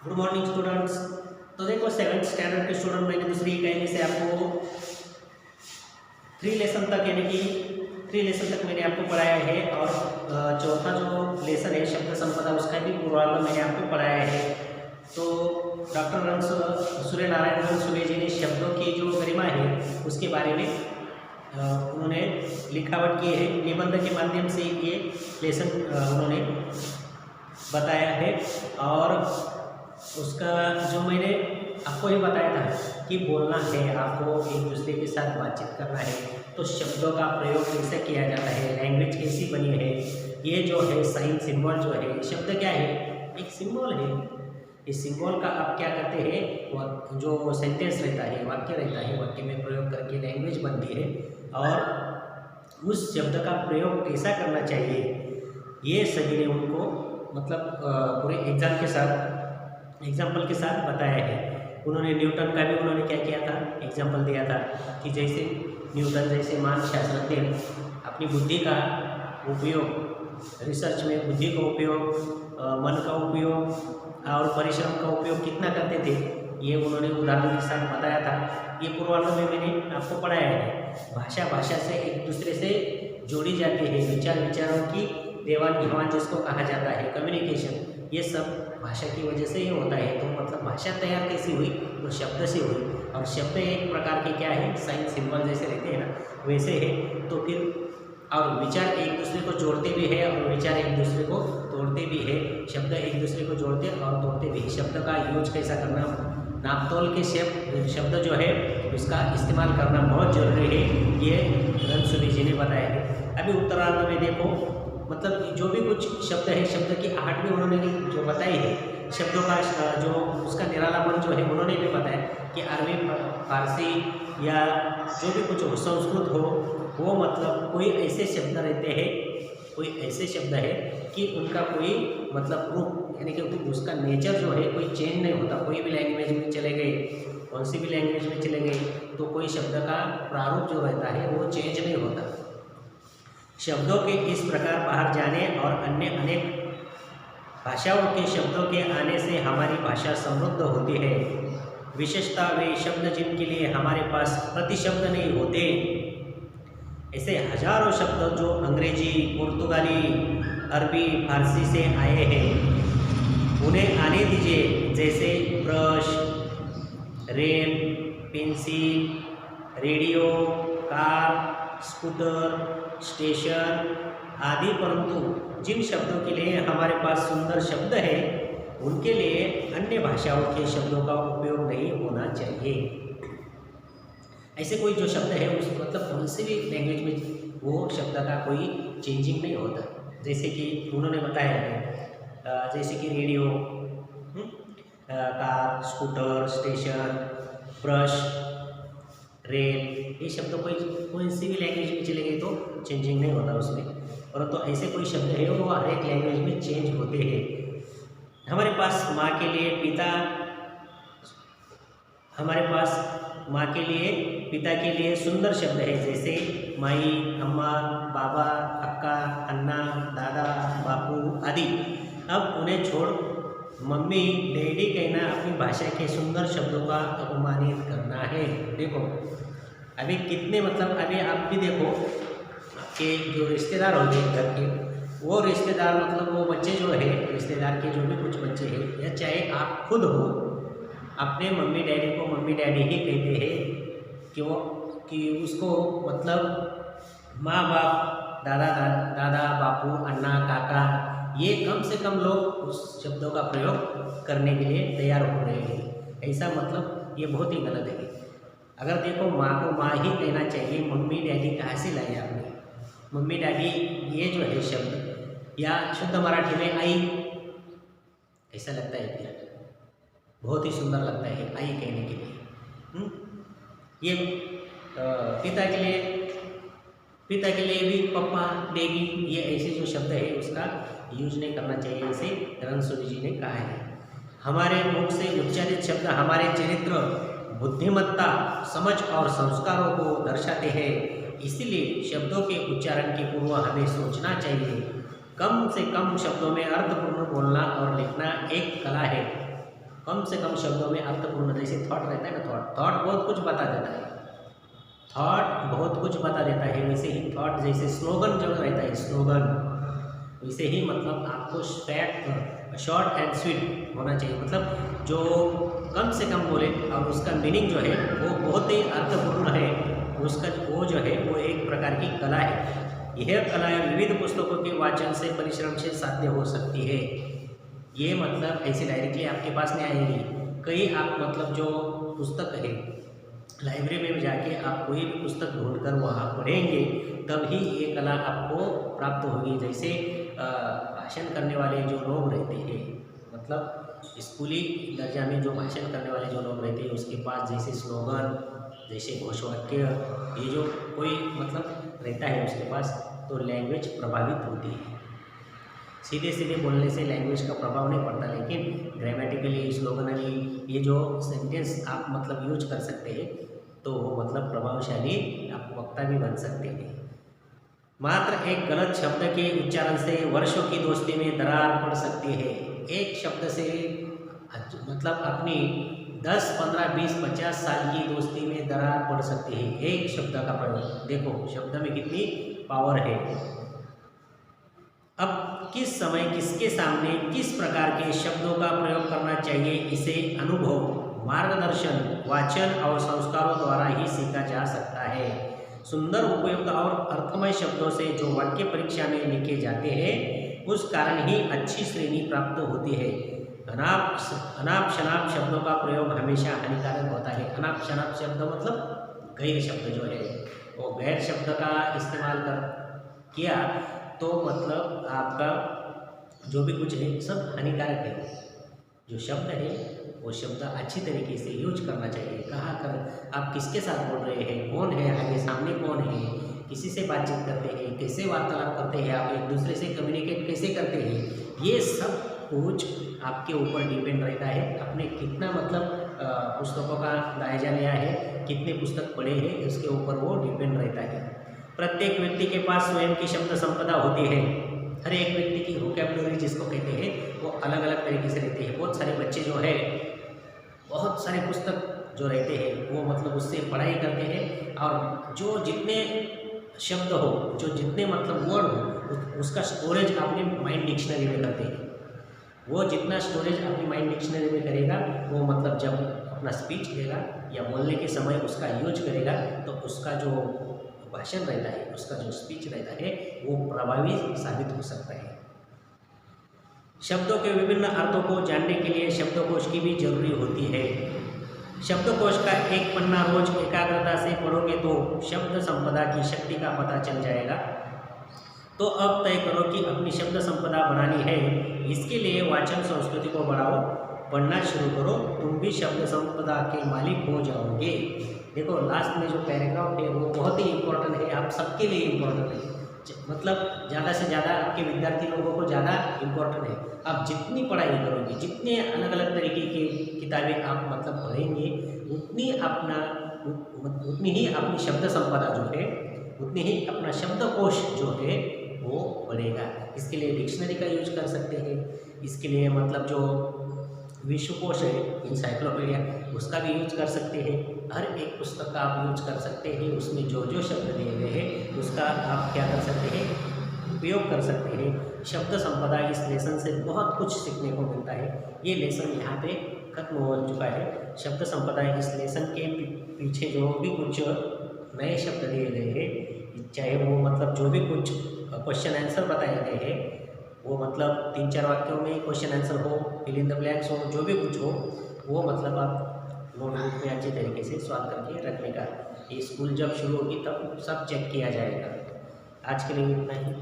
Good morning students. तो देखो 7th standard के स्टूडेंट मैंने दूसरी इकाई से आपको 3 लेसन तक यानी कि 3 लेसन तक मैंने आपको पढ़ाया है और चौथा जो लेसन है शब्द संपदा उसका भी पूर्वार्ध मैंने आपको पढ़ाया है। तो डॉक्टर सूर्य नारायण रणसुभे जी ने शब्दों की जो गरिमा है उसके बारे में उन्होंने लिखावट की है। निबंध के माध्यम से ये लेसन उन्होंने बताया है और उसका जो मैंने आपको ये बताया था कि बोलना है, आपको एक दूसरे के साथ बातचीत करना है, तो शब्दों का प्रयोग कैसे किया जाता है, लैंग्वेज कैसी बनी है, ये जो है साइन सिंबल जो है, शब्द क्या है, एक सिंबल है। इस सिंबल का आप क्या करते हैं, जो सेंटेंस रहता है, वाक्य रहता है, वाक्य में प्रयोग करके लैंग्वेज बनती है और उस शब्द का प्रयोग कैसा करना चाहिए ये सभी ने उनको मतलब पूरे एग्जाम्पल के साथ बताया है। उन्होंने न्यूटन का भी उन्होंने क्या किया था, एग्जाम्पल दिया था कि जैसे न्यूटन जैसे महान शास्त्रज्ञ अपनी बुद्धि का उपयोग रिसर्च में, बुद्धि का उपयोग, मन का उपयोग और परिश्रम का उपयोग कितना करते थे, ये उन्होंने उदाहरण के साथ बताया था। ये पूर्वार्ध में मैंने आपको पढ़ाया है। भाषा से एक दूसरे से जोड़ी जाती है, विचारों की देवान घेवान जिसको कहा जाता है, कम्युनिकेशन, ये सब भाषा की वजह से ही होता है। तो मतलब भाषा तैयार कैसी हुई, तो शब्द से हुई और शब्द एक प्रकार के क्या है, साइन सिंबल जैसे रहते हैं ना, वैसे है। तो फिर और विचार एक दूसरे को जोड़ते भी है और विचार एक दूसरे को तोड़ते भी है। शब्द एक दूसरे को जोड़ते और तोड़ते भी है। शब्द का यूज कैसा करना, नापतोल के शब्द जो है उसका इस्तेमाल करना बहुत जरूरी है, ये रणसुभे जी ने बताया है। अभी उत्तरार्ध में देखो, मतलब जो भी कुछ शब्द है, शब्द की आहट भी उन्होंने जो बताई है, शब्दों का जो उसका निरालापन जो है उन्होंने भी बताया कि अरबी, फारसी या जो भी कुछ हो, संस्कृत हो, वो मतलब कोई ऐसे शब्द रहते हैं, कोई ऐसे शब्द है कि उनका कोई मतलब रूप यानी कि उसका नेचर जो है कोई चेंज नहीं होता। कोई भी लैंग्वेज में चले गए, कौन सी भी लैंग्वेज में चले गए, तो कोई शब्द का प्रारूप जो रहता है वो चेंज नहीं होता। शब्दों के इस प्रकार बाहर जाने और अन्य अनेक भाषाओं के शब्दों के आने से हमारी भाषा समृद्ध होती है। विशेषता वे शब्द जिनके लिए हमारे पास प्रतिशब्द नहीं होते। ऐसे हजारों शब्द जो अंग्रेजी, पुर्तगाली, अरबी, फारसी से आए हैं, उन्हें आने दीजिए, जैसे brush, rail, pencil, radio, car, scooter, station आदि। परंतु जिन शब्दों के लिए हमारे पास सुंदर शब्द है, उनके लिए अन्य भाषाओं के शब्दों का उपयोग नहीं होना चाहिए। ऐसे कोई जो शब्द है उस मतलब कौन से भी लैंग्वेज में वो शब्द का कोई चेंजिंग नहीं होता। जैसे कि उन्होंने बताया है, जैसे कि radio, car, scooter, station, brush, rail, ये शब्द कोई सी भी लैंग्वेज में चले गए तो चेंजिंग नहीं होता उसमें। परंतु तो ऐसे कोई शब्द है वो हर एक लैंग्वेज में चेंज होते हैं। हमारे पास माँ के लिए पिता, हमारे पास माँ के लिए पिता के लिए सुंदर शब्द है, जैसे माई, अम्मा, बाबा, अक्का, अन्ना, दादा, बापू आदि। अब उन्हें छोड़ मम्मी, डैडी कहना अपनी भाषा के सुंदर शब्दों का अपमानित करना है। देखो अभी कितने मतलब अभी आप भी देखो कि जो रिश्तेदार होते हैं घर के, वो रिश्तेदार मतलब वो बच्चे जो है, रिश्तेदार के जो भी कुछ बच्चे हैं, या चाहे आप खुद हो, अपने मम्मी डैडी को मम्मी डैडी ही कहते हैं कि उसको मतलब माँ बाप, दादा बापू, अन्ना, काका, ये कम से कम लोग उस शब्दों का प्रयोग करने के लिए तैयार हो रहे हैं। ऐसा मतलब ये बहुत ही गलत है। अगर देखो माँ को माँ ही कहना चाहिए, मम्मी डैडी कहाँ से लाए आपने, मम्मी डैडी ये जो है शब्द, या शुद्ध मराठी में आई, ऐसा लगता है क्या, बहुत ही सुंदर लगता है आई कहने के लिए। ये पिता के लिए भी पप्पा, बेबी, ये ऐसे जो शब्द है उसका यूज नहीं करना चाहिए, ऐसे रणसुभे जी ने कहा है। हमारे मुख से उच्चारित शब्द हमारे चरित्र, बुद्धिमत्ता, समझ और संस्कारों को दर्शाते हैं। इसलिए शब्दों के उच्चारण के पूर्व हमें सोचना चाहिए। कम से कम शब्दों में अर्थपूर्ण बोलना और लिखना एक कला है। कम से कम शब्दों में अर्थपूर्ण, जैसे थॉट रहता है ना, थॉट बहुत कुछ बता देता है, थॉट बहुत कुछ बता देता है। वैसे ही थॉट जैसे स्लोगन जो रहता है, स्लोगन वैसे ही मतलब आपको शॉर्ट एंड स्वीट होना चाहिए, मतलब जो कम से कम बोले और उसका मीनिंग जो है वो बहुत ही अर्थपूर्ण है, उसका वो जो है वो एक प्रकार की कला है। यह कला विविध पुस्तकों के वाचन से, परिश्रम से साध्य हो सकती है। ये मतलब ऐसे डायरेक्टली आपके पास नहीं आएगी, कई आप मतलब जो पुस्तक है लाइब्रेरी में जाके आप कोई भी पुस्तक ढूंढकर वहाँ पढ़ेंगे तभी ये कला आपको प्राप्त होगी। जैसे भाषण करने वाले जो लोग रहते हैं, मतलब स्कूली दर्जा में जो भाषण करने वाले जो लोग रहते हैं उसके पास जैसे स्लोगन, जैसे घोषवाक्य, ये जो कोई मतलब रहता है उसके पास, तो लैंग्वेज प्रभावित होती है। सीधे सीधे बोलने से लैंग्वेज का प्रभाव नहीं पड़ता, लेकिन ग्रामेटिकली, स्लोगनली ये जो सेंटेंस आप मतलब यूज कर सकते हैं तो वो मतलब प्रभावशाली आप वक्ता भी बन सकते हैं। मात्र एक गलत शब्द के उच्चारण से वर्षों की दोस्ती में दरार पड़ सकती है। एक शब्द से मतलब अपनी 10, 15, 20, 50 साल की दोस्ती में दरार पड़ सकती है। एक शब्द का प्रयोग, देखो शब्द में कितनी पावर है। अब किस समय किसके सामने किस प्रकार के शब्दों का प्रयोग करना चाहिए, इसे अनुभव, मार्गदर्शन, वाचन और संस्कारों द्वारा ही सीखा जा सकता है। सुंदर, उपयुक्त और अर्थमय शब्दों से जो वाक्य परीक्षा में लिखे जाते हैं उस कारण ही अच्छी श्रेणी प्राप्त होती है। अनाप शनाप शब्दों का प्रयोग हमेशा हानिकारक होता है। अनाप शनाप शब्द मतलब गैर शब्द जो है, वो गैर शब्द का इस्तेमाल किया तो मतलब आपका जो भी कुछ है सब हानिकारक है। जो शब्द है वो शब्द अच्छी तरीके से यूज करना चाहिए। कहाँ कर आप किसके साथ बोल रहे हैं, कौन है आगे, सामने कौन है, किसी से बातचीत करते हैं, कैसे वार्तालाप करते हैं, आप एक दूसरे से कम्युनिकेट कैसे करते हैं, ये सब कुछ आपके ऊपर डिपेंड रहता है। आपने कितना मतलब पुस्तकों का जायजा लिया है, कितने पुस्तक पढ़े हैं, इसके ऊपर वो डिपेंड रहता है। प्रत्येक व्यक्ति के पास स्वयं की शब्द संपदा होती है। हर एक व्यक्ति की वोकैबुलरी जिसको कहते हैं वो अलग अलग तरीके से रहती है। बहुत सारे बच्चे जो है बहुत सारे पुस्तक जो रहते हैं वो मतलब उससे पढ़ाई करते हैं, और जो जितने शब्द हो, जो जितने मतलब वर्ड हो, उसका स्टोरेज अपने माइंड डिक्शनरी में करते हैं। वो जितना स्टोरेज अपनी माइंड डिक्शनरी में करेगा वो मतलब जब अपना स्पीच देगा या बोलने के समय उसका यूज करेगा तो उसका जो भाषण रहता है, उसका जो स्पीच रहता है वो प्रभावी साबित हो सकता है। शब्दों के विभिन्न अर्थों को जानने के लिए शब्दकोश की भी जरूरी होती है। शब्दकोश का एक पन्ना रोज एकाग्रता से पढ़ोगे तो शब्द संपदा की शक्ति का पता चल जाएगा। तो अब तय करो कि अपनी शब्द संपदा बनानी है। इसके लिए वाचन संस्कृति को बढ़ाओ, पढ़ना शुरू करो, तुम भी शब्द संपदा के मालिक हो जाओगे। देखो लास्ट में जो पैराग्राफ है वो बहुत ही इम्पोर्टेंट है, आप सबके लिए इम्पोर्टेंट है। मतलब ज़्यादा से ज़्यादा आपके विद्यार्थी लोगों को ज़्यादा इम्पोर्टेंट है। आप जितनी पढ़ाई करोगे, जितने अलग अलग तरीके की किताबें आप मतलब पढ़ेंगे, उतनी ही अपनी शब्द संपदा जो है, उतनी ही अपना शब्दकोश जो है वो बढ़ेगा। इसके लिए डिक्शनरी का यूज कर सकते हैं। इसके लिए मतलब जो विश्वकोश है, इंसाइक्लोपीडिया, उसका भी यूज कर सकते हैं। हर एक पुस्तक का आप यूज कर सकते हैं। उसमें जो जो शब्द दिए गए हैं उसका आप क्या कर सकते हैं, उपयोग कर सकते हैं। शब्द संपदा इस लेसन से बहुत कुछ सीखने को मिलता है। ये लेसन यहाँ पे खत्म हो चुका है। शब्द संपदा इस लेसन के पीछे जो भी कुछ नए शब्द दिए गए हैं, चाहे वो मतलब जो भी कुछ क्वेश्चन आंसर बताए गए हैं, वो मतलब 3-4 वाक्यों में क्वेश्चन आंसर हो, फिल इन द ब्लैंक्स हो, जो भी कुछ हो, वो मतलब आप नोटबुक में अच्छे तरीके से सॉल्व करके रखने का। ये स्कूल जब शुरू होगी तब सब चेक किया जाएगा। आज के लिए इतना ही।